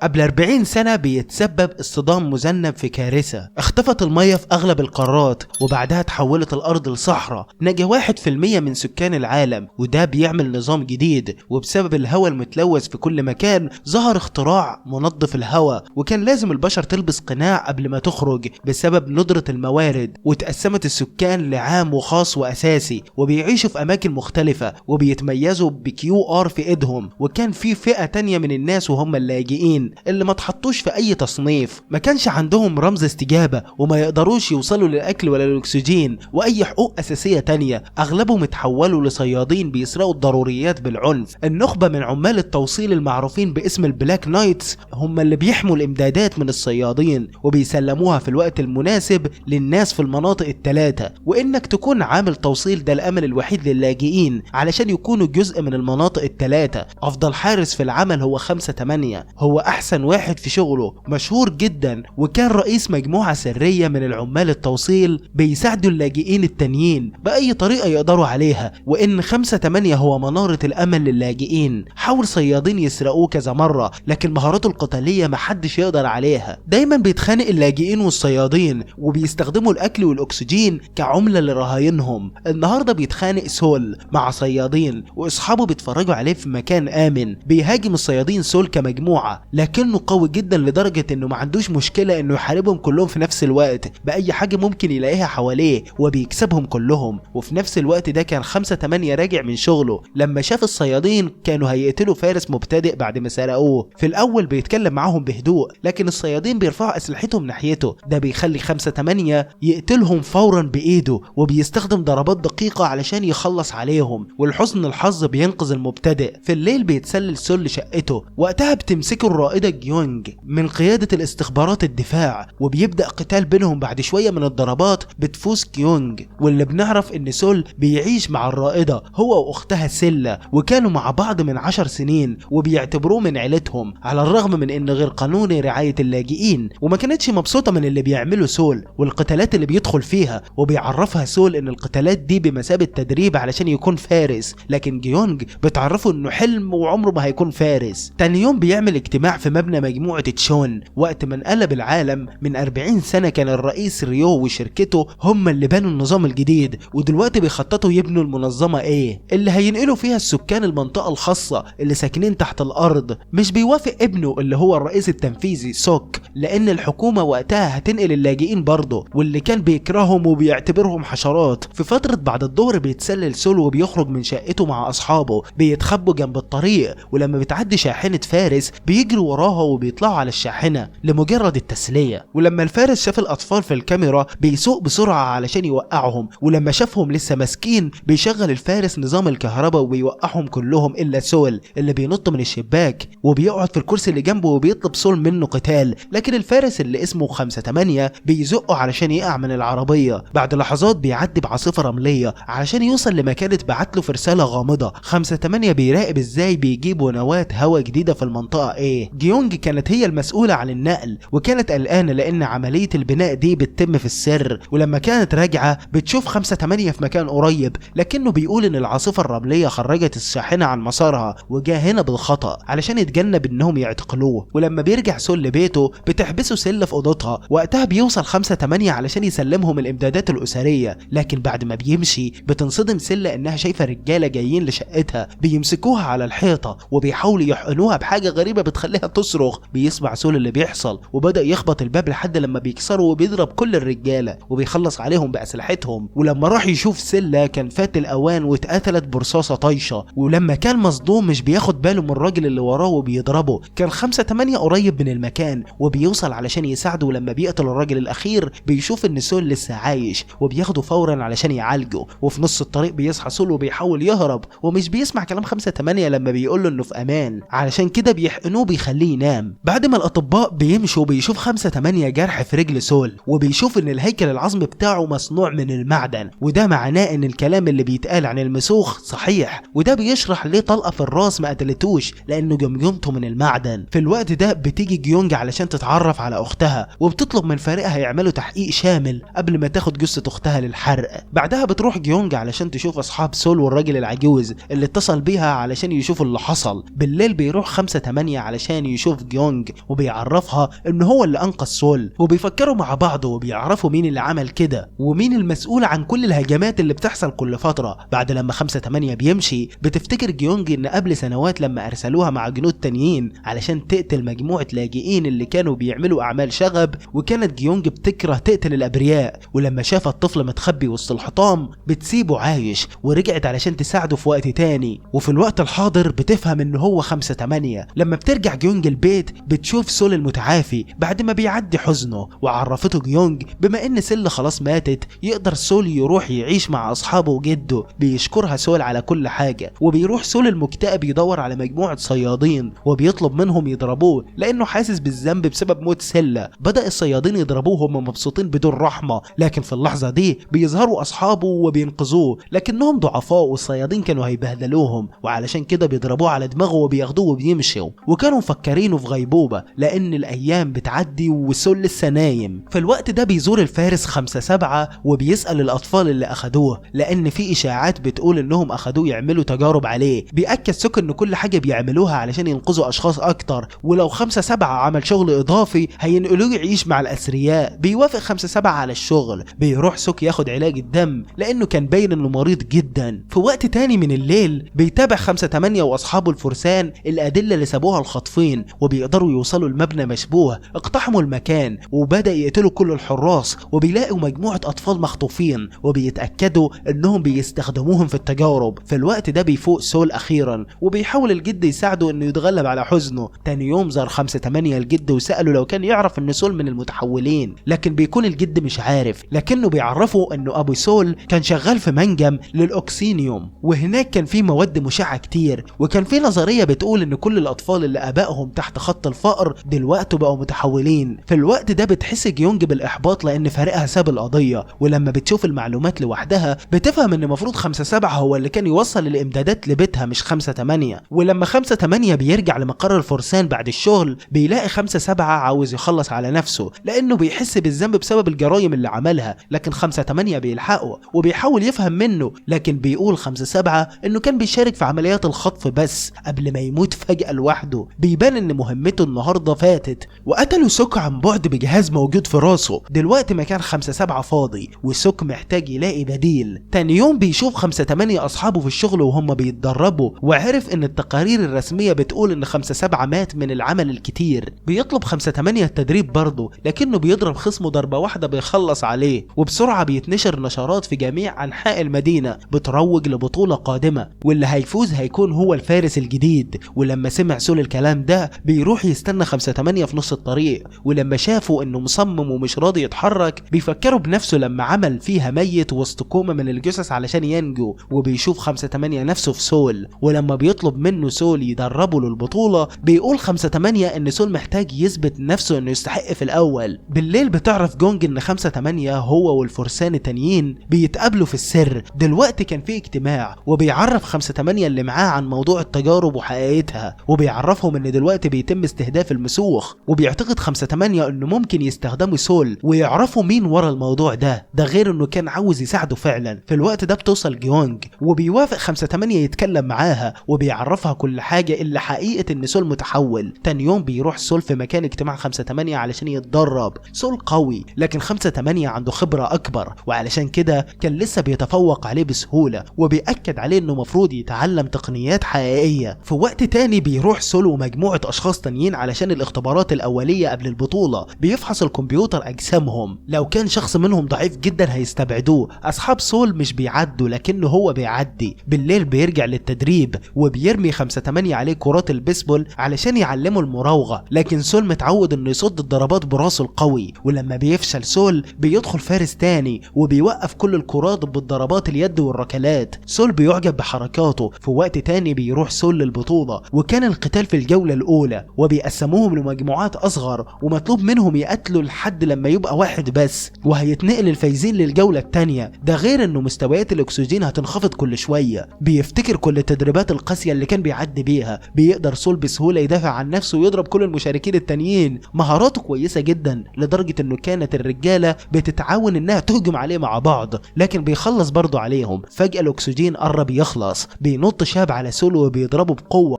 قبل 40 سنة بيتسبب اصطدام مذنب في كارثة، اختفت المية في أغلب القارات وبعدها تحولت الأرض لصحراء، نجا 1% من سكان العالم، وده بيعمل نظام جديد. وبسبب الهواء المتلوث في كل مكان ظهر اختراع منظف الهواء، وكان لازم البشر تلبس قناع قبل ما تخرج بسبب ندرة الموارد. وتقسمت السكان لعام وخاص وأساسي، وبيعيشوا في أماكن مختلفة وبيتميزوا بQR في إيدهم. وكان في فئة تانية من الناس وهم اللاجئين اللي ما تحطوش في اي تصنيف، ما كانش عندهم رمز استجابة وما يقدروش يوصلوا للاكل ولا للاكسجين واي حقوق اساسية تانية. اغلبهم اتحولوا لصيادين بيسرقوا الضروريات بالعنف. النخبة من عمال التوصيل المعروفين باسم البلاك نايتس هم اللي بيحموا الامدادات من الصيادين وبيسلموها في الوقت المناسب للناس في المناطق الثلاثة. وانك تكون عامل توصيل ده الامل الوحيد للاجئين علشان يكونوا جزء من المناطق الثلاثة. افضل حارس في العمل هو 5/8، هو احسن واحد في شغله، مشهور جدا، وكان رئيس مجموعة سرية من العمال التوصيل بيساعدوا اللاجئين التانيين بأي طريقة يقدروا عليها. وإن 5/8 هو منارة الأمل للاجئين. حاول صيادين يسرقوه كذا مرة، لكن مهاراته القتالية محدش يقدر عليها. دايما بيتخانق اللاجئين والصيادين وبيستخدموا الأكل والأكسجين كعملة لرهاينهم. النهاردة بيتخانق سول مع صيادين وأصحابه بيتفرجوا عليه في مكان آمن. بيهاجم الصيادين سول كمجموعة، لكنه قوي جدا لدرجة انه ما عندوش مشكلة انه يحاربهم كلهم في نفس الوقت بأي حاجة ممكن يلاقيها حواليه، وبيكسبهم كلهم. وفي نفس الوقت ده كان 5/8 راجع من شغله لما شاف الصيادين كانوا هيقتلوا فارس مبتدئ بعد ما سرقوه. في الاول بيتكلم معاهم بهدوء، لكن الصيادين بيرفعوا اسلحتهم ناحيته. ده بيخلي 5/8 يقتلهم فورا بايده، وبيستخدم ضربات دقيقة علشان يخلص عليهم. ولحسن الحظ بينقذ المبتدئ. في الليل بيتسلل سول لشقته، وقتها بتمسكه الرائدة جيونج من قيادة الاستخبارات الدفاع، وبيبدأ قتال بينهم. بعد شوية من الضربات بتفوز كيونج، واللي بنعرف ان سول بيعيش مع الرائدة هو واختها سيلا، وكانوا مع بعض من 10 سنين وبيعتبروه من عيلتهم، على الرغم من ان غير قانوني رعاية اللاجئين. وما كانتش مبسوطة من اللي بيعمله سول والقتالات اللي بيدخل فيها، وبيعرفها سول ان القتالات دي بمثابة تدريب علشان يكون فارس، لكن جيونج بتعرفه انه حلم وعمره ما هيكون فارس. تاني يوم بيعمل اجتماع في مبنى مجموعة تشون. وقت ما انقلب العالم من 40 سنة كان الرئيس ريو وشركته هم اللي بنوا النظام الجديد، ودلوقتي بيخططوا يبنوا المنظمة ايه اللي هينقلوا فيها السكان المنطقة الخاصة اللي ساكنين تحت الارض. مش بيوافق ابنه اللي هو الرئيس التنفيذي سوك، لان الحكومة وقتها هتنقل اللاجئين برضه، واللي كان بيكرههم وبيعتبرهم حشرات. في فترة بعد الظهر بيتسلل سول وبيخرج من شقته مع اصحابه، بيتخبوا جنب الطريق، ولما بتعدي شاحنة فارس بيجروا وراها وبيطلعوا على الشاحنة لمجرد التسلية. ولما الفارس شاف الأطفال في الكاميرا بيسوق بسرعة علشان يوقعهم، ولما شافهم لسه ماسكين بيشغل الفارس نظام الكهرباء وبيوقعهم كلهم إلا سول اللي بينط من الشباك وبيقعد في الكرسي اللي جنبه وبيطلب سول منه قتال. لكن الفارس اللي اسمه 5/8 بيزقه علشان يقع من العربية. بعد لحظات بيعدي بعاصفة رملية علشان يوصل لمكان اتبعت له في رسالة غامضة. 5/8 بيراقب ازاي بيجيبوا نواة هوا جديدة في المنطقة ايه. جيونج كانت هي المسؤولة عن النقل، وكانت قلقانة لان عملية البناء دي بتتم في السر. ولما كانت راجعة بتشوف 5/8 في مكان قريب، لكنه بيقول ان العاصفة الرملية خرجت الشاحنة عن مسارها وجا هنا بالخطأ علشان يتجنب انهم يعتقلوه. ولما بيرجع سول لبيته بتحبسه سلة في اوضتها. وقتها بيوصل 5/8 علشان يسلمهم الامدادات الاسرية، لكن بعد ما بيمشي بتنصدم سلة انها شايفة رجالة جايين لشقتها بيمسكوها على الحيطة وبيحاولوا يحقنوها بحاجة غريبة بتخليها تصرخ. بيسمع سول اللي بيحصل وبدأ يخبط الباب لحد لما بيكسره وبيضرب كل الرجالة وبيخلص عليهم بأسلحتهم. ولما راح يشوف سلة كان فات الأوان واتقتلت برصاصة طايشة. ولما كان مصدوم مش بياخد باله من الراجل اللي وراه وبيضربه. كان 5/8 قريب من المكان وبيوصل علشان يساعده. ولما بيقتل الراجل الأخير بيشوف إن سول لسه عايش وبياخده فورا علشان يعالجه. وفي نص الطريق بيصحى سول وبيحاول يهرب، ومش بيسمع كلام 5/8 لما بيقوله إنه في أمان، علشان كده بيحقنوه بيخليه ينام. بعد ما الأطباء بيمشوا بيشوف 5/8 جرح في رجل سول، وبيشوف إن الهيكل العظمي بتاعه مصنوع من المعدن، وده معناه إن الكلام اللي بيتقال عن المسوخ صحيح. وده بيشرح ليه طلقة في الراس ما قتلتوش، لأنه جمجمته من المعدن. في الوقت ده بتيجي جيونج علشان تتعرف على أختها، وبتطلب من فريقها يعملوا تحقيق شامل قبل ما تاخد جثة أختها للحرق. بعدها بتروح جيونج علشان تشوف أصحاب سول والراجل العجوز اللي اتصل بيها علشان يشوفوا اللي حصل. بالليل بيروح 5/8 علشان يشوف جيونج وبيعرفها ان هو اللي انقذ سول، وبيفكروا مع بعض وبيعرفوا مين اللي عمل كده ومين المسؤول عن كل الهجمات اللي بتحصل كل فترة. بعد لما 5/8 بيمشي بتفتكر جيونج ان قبل سنوات لما ارسلوها مع جنود تانيين علشان تقتل مجموعة لاجئين اللي كانوا بيعملوا اعمال شغب، وكانت جيونج بتكره تقتل الابرياء، ولما شافت الطفل متخبي وسط الحطام بتسيبه عايش ورجعت علشان تساعده في وقت تاني. وفي الوقت الحاضر بتفهم ان هو 5/8. لما بترجع جيونج البيت بتشوف سول المتعافي بعد ما بيعدي حزنه، وعرفته جيونج بما ان سيل خلاص ماتت يقدر سول يروح يعيش مع اصحابه وجده. بيشكرها سول على كل حاجة، وبيروح سول المكتئب يدور على مجموعة صيادين وبيطلب منهم يضربوه لانه حاسس بالذنب بسبب موت سيلا. بدأ الصيادين يضربوه وهم مبسوطين بدون رحمة، لكن في اللحظة دي بيظهروا اصحابه وبينقذوه، لكنهم ضعفاء والصيادين كانوا هيبهدلوهم، وعلشان كده بيضربوه على دماغه وبياخدوه وبيمشوا، وكانوا مفكرينه في غيبوبة لان الايام بتعدي وسول لسه نايم. في الوقت ده بيزور الفارس 5/7 وبيسأل الاطفال اللي اخدوه لان في اشاعات بتقول انهم اخدوه يعملوا تجارب عليه. بيأكد سوك ان كل حاجة بيعملوها علشان ينقذوا اشخاص اكتر، ولو 5/7 عمل شغل اضافي هينقلوه يعيش مع الاثرياء. بيوافق 5/7 على الشغل. بيروح سوك ياخد علاج الدم لانه كان باين انه مريض جدا. في وقت تاني من الليل بيتابع 5/8 واصحابه الفرسان الادله اللي سابوها الخاطفين، وبيقدروا يوصلوا لمبنى مشبوه. اقتحموا المكان وبدا يقتلوا كل الحراس، وبيلاقوا مجموعه اطفال مخطوفين وبيتاكدوا انهم بيستخدموهم في التجارب. في الوقت ده بيفوق سول اخيرا وبيحاول الجد يساعده انه يتغلب على حزنه. تاني يوم زار 5/8 الجد وساله لو كان يعرف ان سول من المتحولين، لكن بيكون الجد مش عارف، لكنه بيعرفه انه ابو سول كان شغال في منجم للاوكسينيوم، وهناك كان في مواد مشعه كتير، وكان في نظريه بتقول ان كل الاطفال اللي ابائهم تحت خط الفقر دلوقتي بقوا متحولين. في الوقت ده بتحس جيونج بالاحباط لان فريقها ساب القضيه، ولما بتشوف المعلومات لوحدها بتفهم ان المفروض 5/7 هو اللي كان يوصل الامدادات لبيتها مش 5/8. ولما 5/8 بيرجع لمقر الفرسان بعد الشغل بيلاقي 5/7 عاوز يخلص على نفسه لانه بيحس بالذنب بسبب الجرائم اللي عملها، لكن 5/8 بيلحقه وبيحاول يفهم منه، لكن بيقول 5/7 انه كان بيشارك في عمليات الخطف بس قبل ما يموت فجأة لوحده. بيبان ان مهمته النهارده فاتت، وقتلوا سوك عن بعد بجهاز موجود في راسه. دلوقتي مكان 5/7 فاضي وسوك محتاج يلاقي بديل. تاني يوم بيشوف 5/8 اصحابه في الشغل وهم بيتدربوا، وعرف ان التقارير الرسمية بتقول ان 5/7 مات من العمل الكتير. بيطلب 5/8 التدريب برضه، لكنه بيضرب خصمه ضربة واحدة بيخلص عليه. وبسرعة بيتنشر نشرات في جميع انحاء المدينة بتروج لبطولة قادمة، واللي هيفوز هيكون هو الفارس الجديد. ولما سمع سول الكلام ده بيروح يستنى 5/8 في نص الطريق، ولما شافوا انه مصمم ومش راضي يتحرك بيفكروا بنفسه لما عمل فيها ميت وسط كومة من الجثث علشان ينجو. وبيشوف 5/8 نفسه في سول، ولما بيطلب منه سول يدربه للبطولة بيقول 5/8 ان سول محتاج يثبت نفسه انه يستحق في الاول. بالليل بتعرف جونج ان 5/8 هو والفرسان التانيين بيتقابلوا في السر. دلوقتي كان في اجتماع وبيعرف 5/8 اللي معاه عن موضوع التجارب وحقيقتها، وبيعرفهم ان دلوقتي بيتم استهداف المسوخ، وبيعتقد 5/8 انه ممكن يستخدموا سول ويعرفوا مين ورا الموضوع ده غير انه كان عاوز يساعده فعلا. في الوقت ده بتوصل جيونج وبيوافق 5/8 يتكلم معاها وبيعرفها كل حاجة الا حقيقة ان سول متحول. تاني يوم بيروح سول في مكان اجتماع 5/8 علشان يتدرب. سول قوي لكن 5/8 عنده خبرة اكبر، وعلشان كده كان لسه بيتفوق عليه بسهولة، وبيأكد عليه انه مفروض يتعلم تقنيات حقيقية. في وقت تاني بيروح سول ومجموعة اشخاص تانيين علشان الاختبارات الاولية قبل البطولة. بيفحص الكمبيوتر اجسامهم، لو كان شخص منهم ضعيف جدا هيستبعدوه. اصحاب سول مش بيعدوا لكنه هو بيعدي. بالليل بيرجع للتدريب وبيرمي 5/8 عليه كرات البيسبول علشان يعلمه المراوغة، لكن سول متعود انه يصد الضربات براسه القوي. ولما بيفشل سول بيدخل فارس تاني وبيوقف كل الكرات بالضربات اليد والركلات. سول بيعجب بحركاته. في وقت تاني بيروح سول للبطولة، وكان القتال في الجولة الاولى وبيقسموهم لمجموعات اصغر ومطلوب منهم يقتلوا لحد لما يبقى واحد بس، وهيتنقل الفايزين للجولة التانية. ده غير انه مستويات الاكسجين هتنخفض كل شوية. بيفتكر كل التدريبات القاسية اللي كان بيعدي بيها. بيقدر سول بسهولة يدافع عن نفسه ويضرب كل المشاركين التانيين. مهاراته كويسة جدا لدرجة انه كانت الرجالة بتتعاون انها تهجم عليه مع بعض، لكن بيخلص برضه عليهم. فجأة الاكسجين قرب يخلص، بينط شاب على سول وبيضربه بقوة،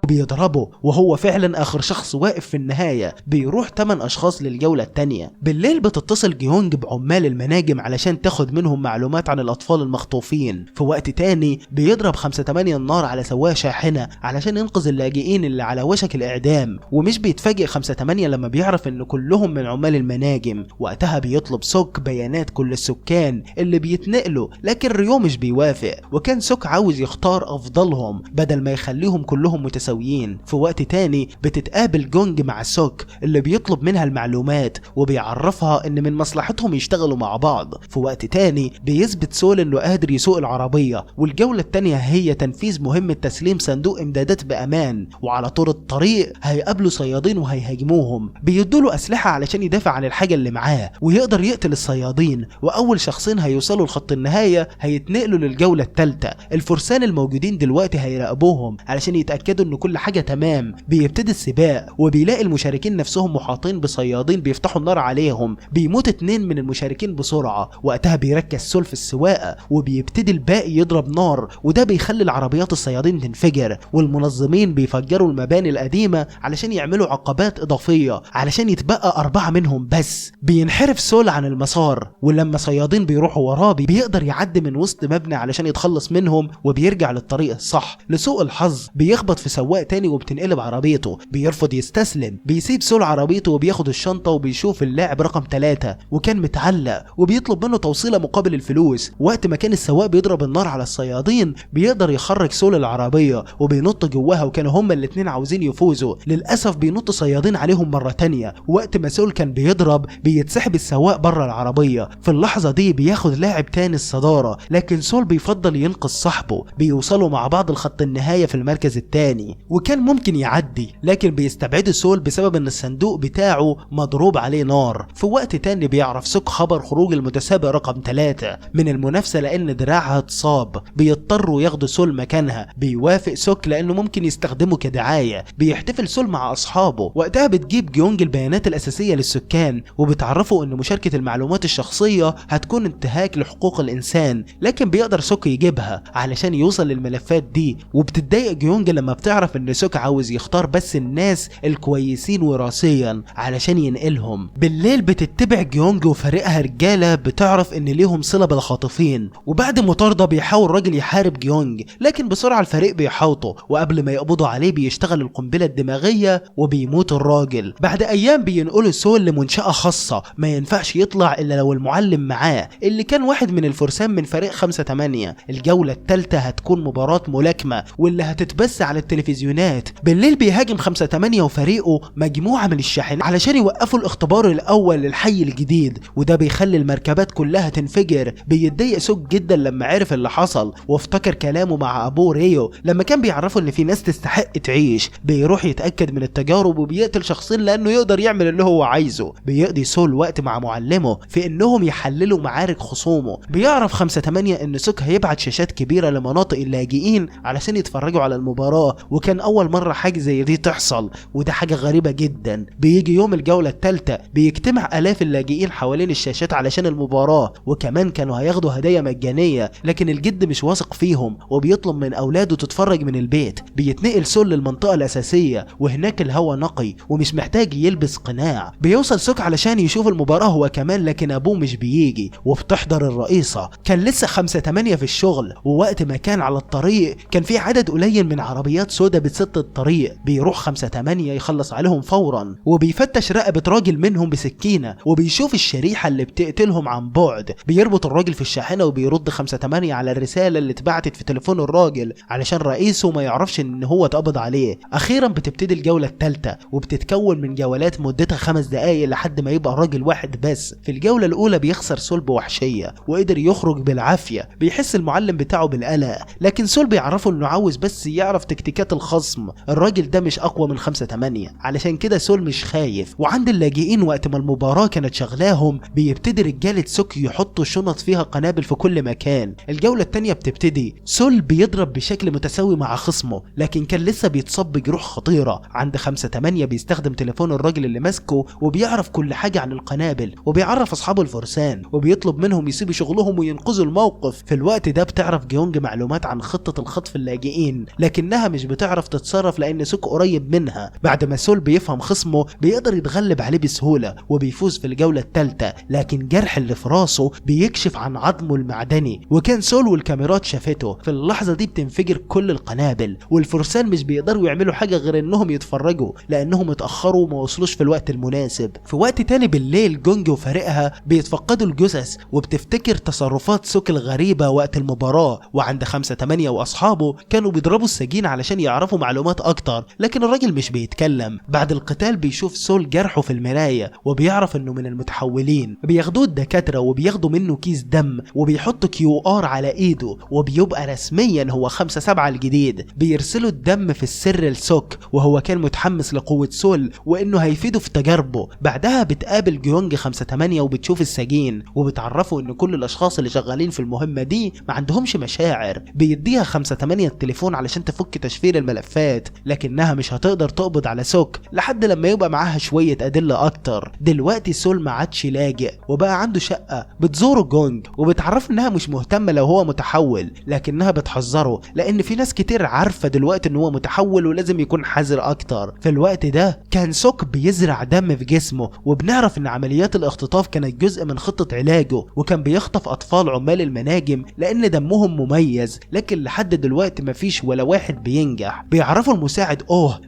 وهو فعلا اخر شخص واقف في النهاية بيروح 8 اشخاص للجولة التانية. بالليل بتتصل جيونج بعمال المناجم علشان تاخد منهم معلومات عن الاطفال المخطوفين. في وقت تاني بيضرب 5/8 النار على سواق شاحنة علشان ينقذ اللاجئين اللي على وشك الاعدام، ومش بيتفاجئ 5/8 لما بيعرف ان كلهم من عمال المناجم. وقتها بيطلب سوك بيانات كل السكان اللي بيتنقلوا، لكن ريو مش بيوافق، وكان سوك عاوز يختار افضلهم بدل ما يخليهم كلهم متساويين. في وقت تاني بتتقابل جونج مع سوك اللي بيطلب منها المعلومات وبيعرفها ان من مصلحتهم يشتغلوا مع بعض. في وقت تاني بيثبت سول انه قادر يسوق العربية، والجولة التانية هي تنفيذ مهمة تسليم صندوق امدادات بامان. وعلى طول الطريق هيقابلوا صيادين وهيهاجموهم، بيدوله اسلحة علشان يدافع عن الحاجة اللي معاه ويقدر يقتل الصيادين. واول شخصين هيوصلوا لخط النهاية هيتنقلوا للجولة الثالثة. الفرسان الموجودين دلوقتي هيراقبوهم علشان يتأكدوا ان كل حاجة تمام. بيبتدي السباق وبيلاقي المشاركين نفسهم محاطين بصيادين بيفتحوا النار عليهم. بيموت 2 من المشاركين بسرعة. وقتها بيركز سول في السواقة وبيبتدي الباقي يضرب نار، وده بيخلي العربيات الصيادين تنفجر. والمنظمين بيفجروا المباني القديمة علشان يعملوا عقبات إضافية علشان يتبقى 4 منهم بس. بينحرف سول عن المسار، ولما صيادين بيروحوا وراه بيقدر يعدي من وسط مبنى علشان يتخلص منهم وبيرجع للطريق الصح. لسوء الحظ بيخبط في سواق تاني وبتنقلب عربيته. بيرفض يستسلم، بيسيب سول عربيته وبياخد الشنطة وبيشوف اللاعب رقم 3 وكان متعلق وبيطلب منه توصيلة مقابل الفلوس. وقت ما كان السواق بيضرب النار على الصيادين بيقدر يخرج سول العربية وبينط جواها، وكانوا هما الاتنين عاوزين يفوزوا. للأسف بينط صيادين عليهم مرة تانية. وقت ما سول كان بيضرب بيتسحب السواق بره العربية. في اللحظة دي بياخد لاعب تاني الصدارة، لكن سول بيفضل ينقذ صاحبه. بيوصلوا مع بعض لخط النهاية في المركز التاني، وكان ممكن يعدي لكن بيستبعده سول بسبب ان الصندوق بتاعه مضروب عليه نار. في وقت تاني بيعرف سوك خبر خروج المتسابق رقم 3 من المنافسة لان دراعها اتصاب. بيضطروا ياخدوا سول مكانها. بيوافق سوك لانه ممكن يستخدمه كدعاية. بيحتفل سول مع اصحابه. وقتها بتجيب جيونج البيانات الاساسية للسكان وبتعرفوا ان مشاركة المعلومات الشخصية هتكون انتهاك لحقوق الانسان، لكن بيقدر سوك يجيبها علشان يوصل للملفات دي. وبتتضايق جيونج لما بتعرف ان سوك عاوز يختار بس الناس الكويسين وراثيا علشان ينقلهم. بالليل بتتبع جيونج وفريقها رجالة بتعرف ان ليهم صلة بالخاطفين، وبعد مطاردة بيحاول راجل يحارب جيونج لكن بسرعة الفريق بيحاوطه، وقبل ما يقبضوا عليه بيشتغل القنبلة الدماغية وبيموت الراجل. بعد ايام بينقلوا سول لمنشأة خاصة ما ينفعش يطلع الا لو المعلم معاه اللي كان واحد من الفرسان من فريق 5/8. الجولة الثالثة هتكون مباراة ملاكمة واللي هتتبث على التلفزيونات. بالليل بيهاجم 5/8 وفريقه مجموعة من الشاحنين علشان يوقفوا الاختبار الاول للحي الجديد، وده بيخلي المركبات كلها تنفجر. بيتضايق سوك جدا لما عرف اللي حصل وافتكر كلامه مع ابوه ريو لما كان بيعرفه ان في ناس تستحق تعيش. بيروح يتأكد من التجارب وبيقتل شخصين لانه يقدر يعمل اللي هو عايزه. بيقضي سول وقت مع معلمه في انهم يحللوا معارك خصومه. بيعرف 5/8 ان سوك هيبعت شاشات كبيرة لمناطق اللاجئين علشان يتفرجوا على المباراة، وكان اول مرة حاجة زي دي تحصل، وده حاجة غريبة جدا. بيجي يوم الجولة الثالثة بيجتمع الاف اللاجئين حوالين الشاشات علشان المباراة، وكمان كانوا هياخدوا هدايا مجانية، لكن الجد مش واثق فيهم وبيطلب من اولاده تتفرج من البيت. بيتنقل سول للمنطقة الاساسية وهناك الهواء نقي ومش محتاج يلبس قناع. بيوصل سوك علشان يشوف المباراة هو كمان، لكن ابوه مش بيجي وبتحضر الرئيسة. كان لسه 5/8 في الشغل، ووقت ما كان على الطريق كان في عدد قليل من عربيات سودا بتسد الطريق. بيروح 5/8 يخلص عليهم فورا وبيفتش رقبة راجل منهم بسكينة وبيشوف الشريحة اللي بتقتلهم عن بعد. بيربط الراجل في الشاحنة وبيرد 5/8 على الرسالة اللي اتبعتت في تليفون الراجل علشان رئيسه ما يعرفش ان هو اتقبض عليه. اخيرا بتبتدي الجولة الثالثة وبتتكون من جولات مدتها 5 دقايق لحد ما يبقى راجل واحد بس. في الجولة الاولى بيخسر سول بوحشية وقدر يخرج بالعافية. بيحس المعلم بتاعه بالقلق، لكن سول بيعرفه انه عاوز بس يعرف تكتيكات الخصم. الراجل ده مش اقوى من 5/8 علشان كده سول مش خايف. وعند اللاجئين وقت ما المباراة كانت شغلاهم بيبتدي رجالة سوك يحطوا شنط فيها قنابل في كل مكان. الجولة الثانية بتبتدي سول بيضرب بشكل متساوي مع خصمه، لكن كان لسه بيتصاب بجروح خطيرة. عند 5/8 بيستخدم تليفون الراجل اللي ماسكه وبيعرف كل حاجة عن القنابل وبيعرف اصحابه الفرسان وبيطلب منهم يسيبوا شغلهم وينقذوا الموقف. في الوقت ده بتعرف جيونج معلومات عن خطة الخطف اللاجئين، لكنها مش بتعرف تتصرف لان سوك قريب يهرب منها. بعد ما سول بيفهم خصمه بيقدر يتغلب عليه بسهولة وبيفوز في الجولة الثالثة، لكن جرح اللي في راسه بيكشف عن عظمه المعدني، وكان سول والكاميرات شافته. في اللحظة دي بتنفجر كل القنابل، والفرسان مش بيقدروا يعملوا حاجة غير انهم يتفرجوا لانهم اتأخروا وما وصلوش في الوقت المناسب. في وقت تاني بالليل جونج وفريقها بيتفقدوا الجثث، وبتفتكر تصرفات سوك الغريبة وقت المباراة. وعند 5-8 واصحابه كانوا بيضربوا السجين علشان يعرفوا معلومات اكتر، لكن الراجل مش بيتكلم. بعد القتال بيشوف سول جرحه في المراية وبيعرف انه من المتحولين. بياخدوه الدكاترة وبياخدوا منه كيس دم وبيحطوا QR على ايده، وبيبقى رسميا هو 5-7 الجديد. بيرسلوا الدم في السر لسوك، وهو كان متحمس لقوة سول وانه هيفيده في تجاربه. بعدها بتقابل جيونج 5-8 وبتشوف السجين، وبتعرفوا ان كل الاشخاص اللي شغالين في المهمة دي ما عندهمش مشاعر. بيديها 5-8 التليفون علشان تفك تشفير الملفات، لكنها مش هتقدر تقبض على سوك لحد لما يبقى معاها شوية ادلة اكتر. دلوقتي سول ما عادش لاجئ وبقى عنده شقة. بتزوره جونج وبتعرف انها مش مهتمة لو هو متحول، لكنها بتحذره لان في ناس كتير عارفة دلوقتي ان هو متحول ولازم يكون حذر اكتر. في الوقت ده كان سوك بيزرع دم في جسمه، وبنعرف ان عمليات الاختطاف كانت جزء من خطة علاجه، وكان بيخطف اطفال عمال المناجم لان دمهم مميز، لكن لحد دلوقتي مفيش ولا واحد بينجح. بيعرفوا المساعد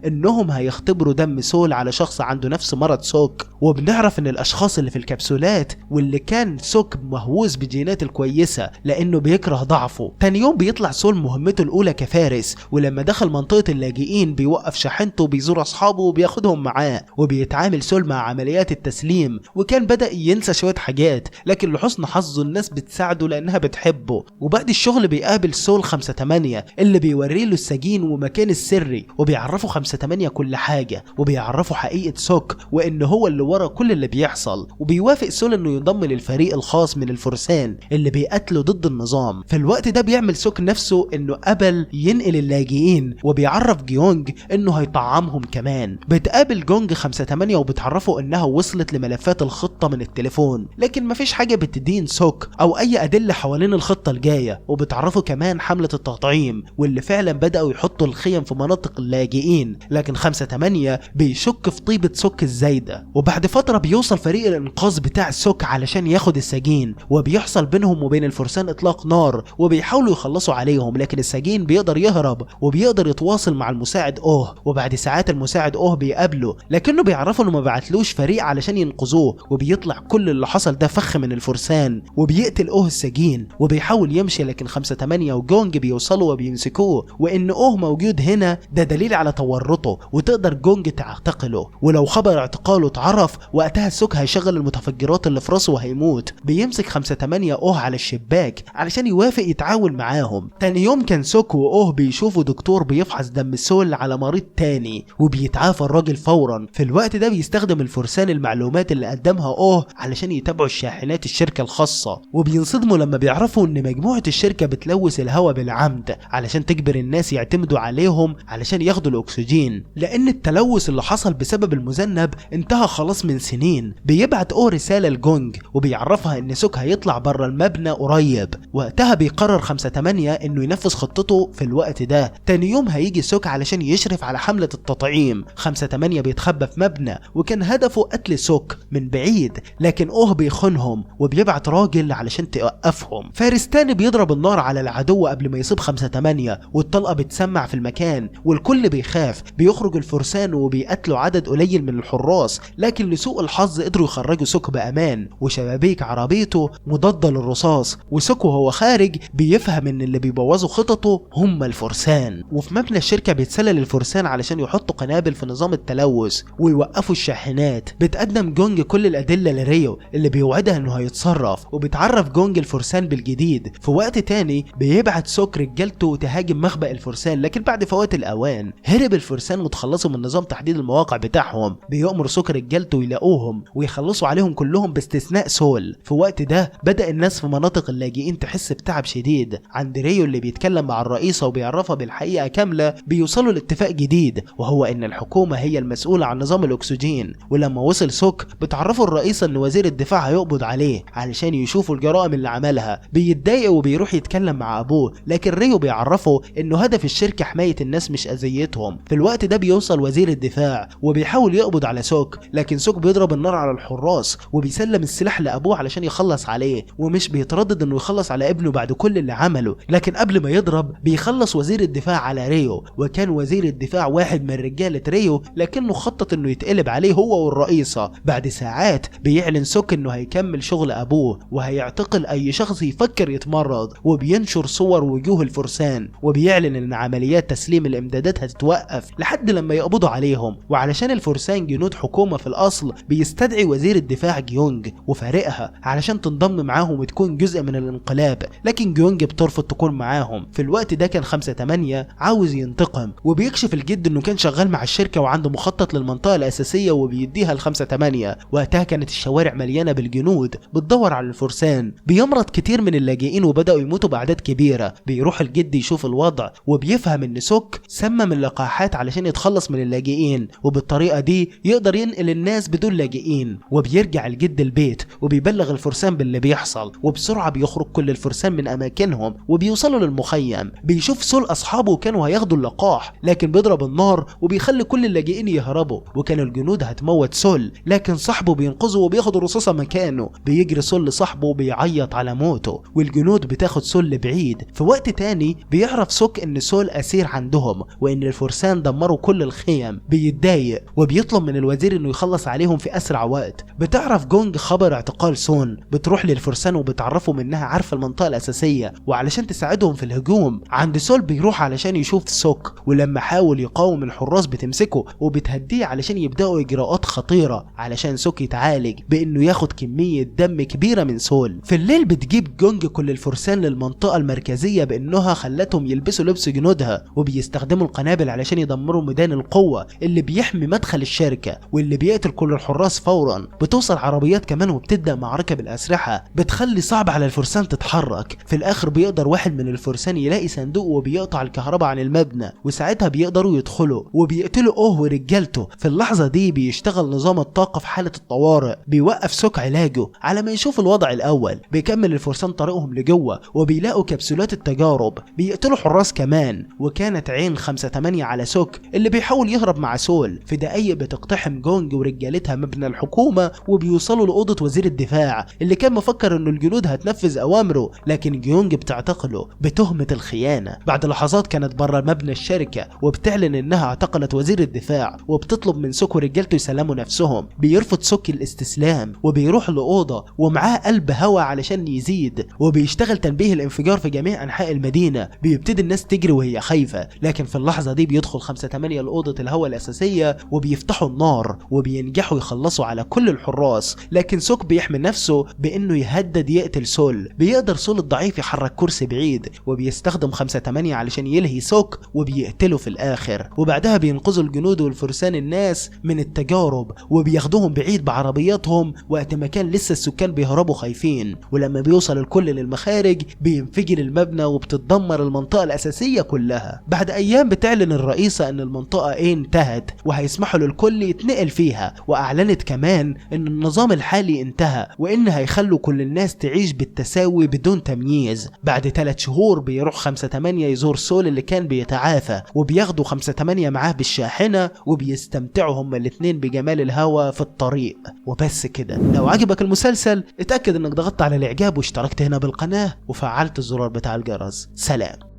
انهم هيختبروا دم سول على شخص عنده نفس مرض سوك، وبنعرف ان الاشخاص اللي في الكبسولات واللي كان سوك مهووس بجينات الكويسة لانه بيكره ضعفه. تاني يوم بيطلع سول مهمته الاولى كفارس، ولما دخل منطقة اللاجئين بيوقف شاحنته وبيزور اصحابه وبياخدهم معاه. وبيتعامل سول مع عمليات التسليم، وكان بدأ ينسى شوية حاجات، لكن لحسن حظه الناس بتساعده لانها بتحبه. وبعد الشغل بيقابل سول 5-8 اللي بيوري له السجين ومكان السري، وبيعرفوا 5-8 كل حاجة، وبيعرفوا حقيقة سوك وان هو اللي ورا كل اللي بيحصل. وبيوافق سول انه ينضم للفريق الخاص من الفرسان اللي بيقاتلوا ضد النظام. في الوقت ده بيعمل سوك نفسه انه قبل ينقل اللاجئين، وبيعرف جيونج انه هيطعمهم كمان. بتقابل جونج 5-8 وبتعرفه انها وصلت لملفات الخطة من التليفون، لكن مفيش حاجة بتدين سوك او اي ادلة حوالين الخطة الجاية. وبتعرفه كمان حملة التطعيم واللي فعلا بدأوا يحطوا الخيم في مناطق اللاجئين، لكن 5-8 بيشك في طيبة سوك الزايدة. وبعد فترة بيوصل فريق الانقاذ بتاع سوك علشان ياخد السجين، وبيحصل بينهم وبين الفرسان اطلاق نار وبيحاولوا يخلصوا عليهم، لكن السجين بيقدر يهرب وبيقدر يتواصل مع المساعد وبعد ساعات المساعد بيقابله، لكنه بيعرفوا انه ما بعتلوش فريق علشان ينقذوه. وبيطلع كل اللي حصل ده فخ من الفرسان، وبيقتل السجين وبيحاول يمشي، لكن 5-8 وجونج بيوصلوا وبيمسكوه. وان موجود هنا ده دليل على تورطه، وتقدر جونج تعتقله، ولو خبر اعتقاله اتعرف وقتها سوك هيشغل المتفجرات اللي في راسه وهيموت. بيمسك 5-8 على الشباك علشان يوافق يتعاون معاهم. تاني يوم كان سوك بيشوفوا دكتور بيفحص دم سول على مريض تاني، وبيتعافى الراجل فورا. في الوقت ده بيستخدم الفرسان المعلومات اللي قدمها علشان يتابعوا الشاحنات الشركة الخاصة، وبينصدموا لما بيعرفوا ان مجموعة الشركة بتلوث الهواء بالعمد علشان تجبر الناس يعتمدوا عليهم علشان ياخدوا الاكسجين، لان التلوث اللي حصل بسبب المذنب انتهى خلاص من سنين. بيبعت رسالة لجونج وبيعرفها ان سوك هيطلع بره المبنى قريب. وقتها بيقرر 5-8 انه ينفذ خطته في الوقت ده. تاني يوم هيجي سوك علشان يشرف على حملة التطعيم. 5-8 بيتخبى في مبنى وكان هدفه قتل سوك من بعيد، لكن بيخونهم وبيبعت راجل علشان توقفهم. فارس تاني بيضرب النار على العدو قبل ما يصيب 5-8، والطلقة بتسمع في المكان والكل بيخاف. بيخرج الفرسان وبيقتلوا عدد قليل من الحراس، لكن لسوء الحظ قدروا يخرجوا سوك بأمان، وشبابيك عربيته مضادة للرصاص. وسوك وهو خارج بيفهم ان اللي بيبوظوا خططه هم الفرسان. وفي مبنى الشركة بيتسلل الفرسان علشان يحطوا قنابل في نظام التلوث ويوقفوا الشاحنات. بتقدم جونج كل الأدلة لريو اللي بيوعدها انه هيتصرف، وبتعرف جونج الفرسان بالجديد. في وقت تاني بيبعت سوك رجالته تهاجم مخبأ الفرسان، لكن بعد فوات الاوان هرب الفرسان وتخلصوا من نظام تحديد المواقع بتاعهم. بيأمر سوك رجالته يلاقوهم ويخلصوا عليهم كلهم باستثناء سول. في وقت ده بدأ الناس في مناطق اللاجئين تحس بتعب شديد. عند ريو اللي بيتكلم مع الرئيسة وبيعرفها بالحقيقة كاملة، بيوصلوا لاتفاق جديد وهو ان الحكومة هي المسؤولة عن نظام الاكسجين. ولما وصل سوك بتعرفوا الرئيسة ان وزير الدفاع هيقبض عليه علشان يشوفوا الجرائم اللي عملها. بيتضايق وبيروح يتكلم مع ابوه، لكن ريو بيعرفه انه هدف الشركة حماية الناس مش اذيتهم. في الوقت الوقت ده بيوصل وزير الدفاع وبيحاول يقبض على سوك، لكن سوك بيضرب النار على الحراس وبيسلم السلاح لابوه علشان يخلص عليه، ومش بيتردد انه يخلص على ابنه بعد كل اللي عمله. لكن قبل ما يضرب بيخلص وزير الدفاع على ريو، وكان وزير الدفاع واحد من رجالة ريو لكنه خطط انه يتقلب عليه هو والرئيسة. بعد ساعات بيعلن سوك انه هيكمل شغل ابوه وهيعتقل اي شخص يفكر يتمرد، وبينشر صور وجوه الفرسان، وبيعلن ان عمليات تسليم الامدادات هتتوقف لحد لما يقبضوا عليهم. وعلشان الفرسان جنود حكومة في الاصل بيستدعي وزير الدفاع جيونج وفارقها علشان تنضم معاهم وتكون جزء من الانقلاب، لكن جيونج بترفض تكون معاهم. في الوقت ده كان 5/8 عاوز ينتقم، وبيكشف الجد انه كان شغال مع الشركة وعنده مخطط للمنطقة الاساسية وبيديها ل5/8. وقتها كانت الشوارع مليانة بالجنود بتدور على الفرسان. بيمرض كتير من اللاجئين وبدأوا يموتوا بأعداد كبيرة. بيروح الجد يشوف الوضع وبيفهم ان سوك سمم اللقاحات علشان يتخلص من اللاجئين، وبالطريقة دي يقدر ينقل الناس بدون لاجئين. وبيرجع الجد البيت وبيبلغ الفرسان باللي بيحصل، وبسرعة بيخرج كل الفرسان من اماكنهم وبيوصلوا للمخيم. بيشوف سول اصحابه كانوا هياخدوا اللقاح، لكن بيضرب النار وبيخلي كل اللاجئين يهربوا، وكان الجنود هتموت سول، لكن صاحبه بينقذه وبياخد رصاصة مكانه. بيجري سول لصاحبه وبيعيط على موته، والجنود بتاخد سول لبعيد. في وقت تاني بيعرف سوك ان سول اسير عندهم وان الفرسان دمروا كل الخيم. بيتضايق وبيطلب من الوزير انه يخلص عليهم في اسرع وقت. بتعرف جونج خبر اعتقال سون، بتروح للفرسان وبتعرفهم انها عارفه المنطقه الاساسيه وعلشان تساعدهم في الهجوم. عند سول بيروح علشان يشوف سوك، ولما حاول يقاوم الحراس بتمسكه وبتهديه علشان يبداوا اجراءات خطيره علشان سوك يتعالج بانه ياخد كميه دم كبيره من سول. في الليل بتجيب جونج كل الفرسان للمنطقه المركزيه بانها خلتهم يلبسوا لبس جنودها، وبيستخدموا القنابل علشان يدمروا ميدان القوه اللي بيحمي مدخل الشركه واللي بيقتل كل الحراس فورا. بتوصل عربيات كمان وبتبدا معركه بالاسلحه بتخلي صعب على الفرسان تتحرك. في الاخر بيقدر واحد من الفرسان يلاقي صندوق وبيقطع الكهرباء عن المبنى، وساعتها بيقدروا يدخلوا وبيقتلوا ورجالته. في اللحظه دي بيشتغل نظام الطاقه في حاله الطوارئ، بيوقف سوك علاجه على ما يشوف الوضع الاول. بيكمل الفرسان طريقهم لجوه وبيلاقوا كبسولات التجارب، بيقتلوا حراس كمان. وكانت عين 5/8 على سوك اللي بيحاول يهرب مع سول. في دقايق بتقتحم جونج ورجالتها مبنى الحكومه وبيوصلوا لاوضه وزير الدفاع اللي كان مفكر انه الجنود هتنفذ اوامره، لكن جيونج بتعتقله بتهمه الخيانه. بعد لحظات كانت بره مبنى الشركه وبتعلن انها اعتقلت وزير الدفاع، وبتطلب من سوك ورجالته يسلموا نفسهم. بيرفض سوك الاستسلام وبيروح لاوضه ومعاه قلب هوا علشان يزيد، وبيشتغل تنبيه الانفجار في جميع انحاء المدينه. بيبتدي الناس تجري وهي خايفه، لكن في اللحظه دي بيدخل 5/8 لاوضه الهواء الاساسيه وبيفتحوا النار وبينجحوا يخلصوا على كل الحراس. لكن سوك بيحمي نفسه بانه يهدد يقتل سول. بيقدر سول الضعيف يحرك كرسي بعيد وبيستخدم 5/8 علشان يلهي سوك وبيقتله في الاخر. وبعدها بينقذوا الجنود والفرسان الناس من التجارب وبياخدوهم بعيد بعربياتهم وقت ما كان لسه السكان بيهربوا خايفين. ولما بيوصل الكل للمخارج بينفجر المبنى وبتتدمر المنطقه الاساسيه كلها. بعد ايام بتعلن الرئيسه ان المنطقه انتهت وهيسمحوا للكل يتنقل فيها، واعلنت كمان ان النظام الحالي انتهى وان هيخلوا كل الناس تعيش بالتساوي بدون تمييز. بعد 3 شهور بيروح 5/8 يزور سول اللي كان بيتعافى، وبياخدوا 5/8 معاه بالشاحنه وبيستمتعوا هما الاتنين بجمال الهوا في الطريق. وبس كده. لو عجبك المسلسل اتاكد انك ضغطت على الاعجاب واشتركت هنا بالقناه وفعلت الزرار بتاع الجرس. سلام.